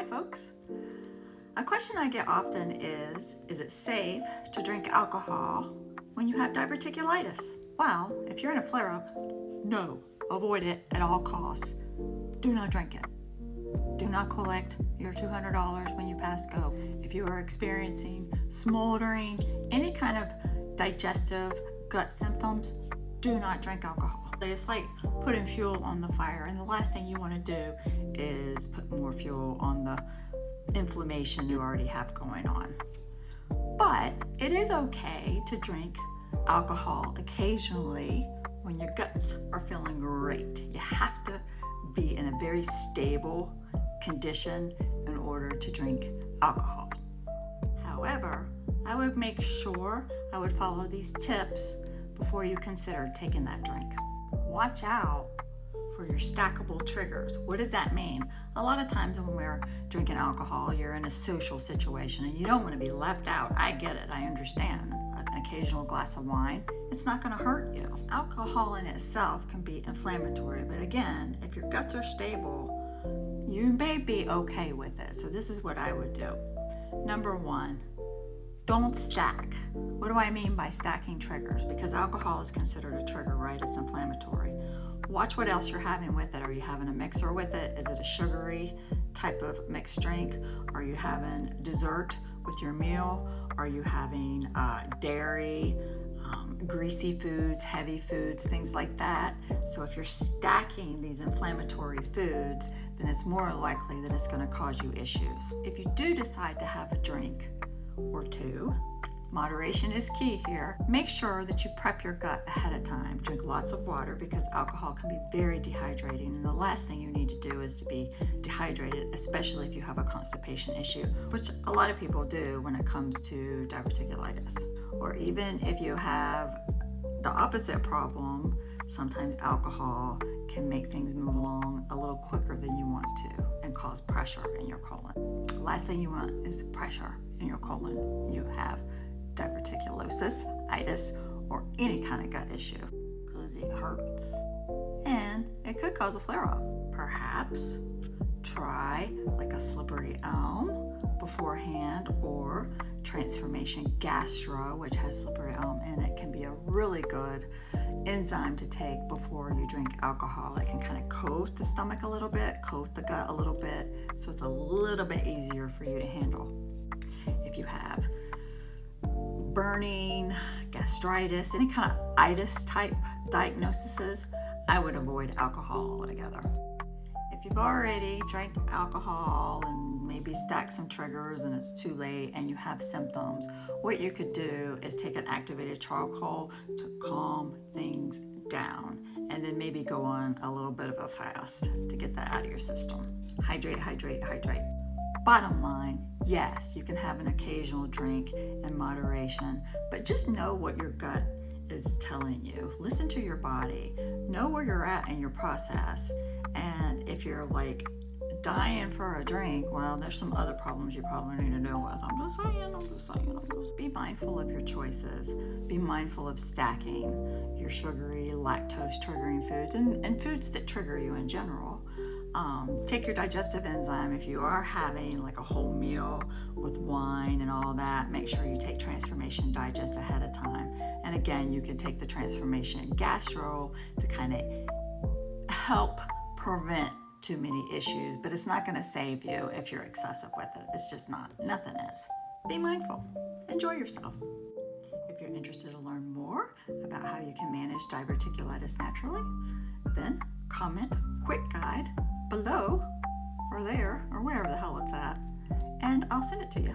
Hi folks. A question I get often is it safe to drink alcohol when you have diverticulitis? Well, if you're in a flare-up, no, avoid it at all costs. Do not drink it. Do not collect your $200 when you pass go. If you are experiencing smoldering, any kind of digestive gut symptoms, do not drink alcohol. It's like putting fuel on the fire, and the last thing you want to do is put more fuel on the inflammation you already have going on. But it is okay to drink alcohol occasionally when your guts are feeling great. You have to be in a very stable condition in order to drink alcohol. However, I would make sure I would follow these tips before you consider taking that drink. Watch out for your stackable triggers. What does that mean? A lot of times when we're drinking alcohol, you're in a social situation and you don't want to be left out. I get it, I understand. An occasional glass of wine, it's not going to hurt you. Alcohol in itself can be inflammatory, but again, if your guts are stable, you may be okay with it. So this is what I would do. Number one, don't stack. What do I mean by stacking triggers? Because alcohol is considered a trigger, right? It's inflammatory. Watch what else you're having with it. Are you having a mixer with it? Is it a sugary type of mixed drink? Are you having dessert with your meal? Are you having dairy, greasy foods, heavy foods, things like that? So if you're stacking these inflammatory foods, then it's more likely that it's going to cause you issues. If you do decide to have a drink or two, moderation is key here. Make sure that you prep your gut ahead of time. Drink lots of water because alcohol can be very dehydrating, and the last thing you need to do is to be dehydrated, especially if you have a constipation issue, which a lot of people do when it comes to diverticulitis. Or even if you have the opposite problem, sometimes alcohol can make things move along a little quicker than you want to and cause pressure in your colon. Last thing you want is pressure in your colon. You have diverticulosis, itis, or any kind of gut issue because it hurts and it could cause a flare-up. Perhaps try like a slippery elm beforehand, or transformation gastro, which has slippery elm in it, can be a really good enzyme to take before you drink alcohol. It can kind of coat the stomach a little bit, coat the gut a little bit, so it's a little bit easier for you to handle. If you have burning, gastritis, any kind of itis type diagnoses, I would avoid alcohol altogether. If you've already drank alcohol and maybe stacked some triggers and it's too late and you have symptoms, what you could do is take an activated charcoal to calm things down, and then maybe go on a little bit of a fast to get that out of your system. Hydrate, hydrate, hydrate. Bottom line, yes, you can have an occasional drink in moderation, but just know what your gut is telling you. Listen to your body. Know where you're at in your process. And if you're like dying for a drink, well, there's some other problems you probably need to deal with. I'm just saying. Be mindful of your choices. Be mindful of stacking your sugary, lactose triggering foods and foods that trigger you in general. Take your digestive enzyme. If you are having like a whole meal with wine and all that, make sure you take Transformation Digest ahead of time. And again, you can take the Transformation Gastro to kind of help prevent too many issues, but it's not going to save you if you're excessive with it. It's just not. Nothing is. Be mindful. Enjoy yourself. If you're interested to learn more about how you can manage diverticulitis naturally, then comment quick guide below or there or wherever the hell it's at, and I'll send it to you.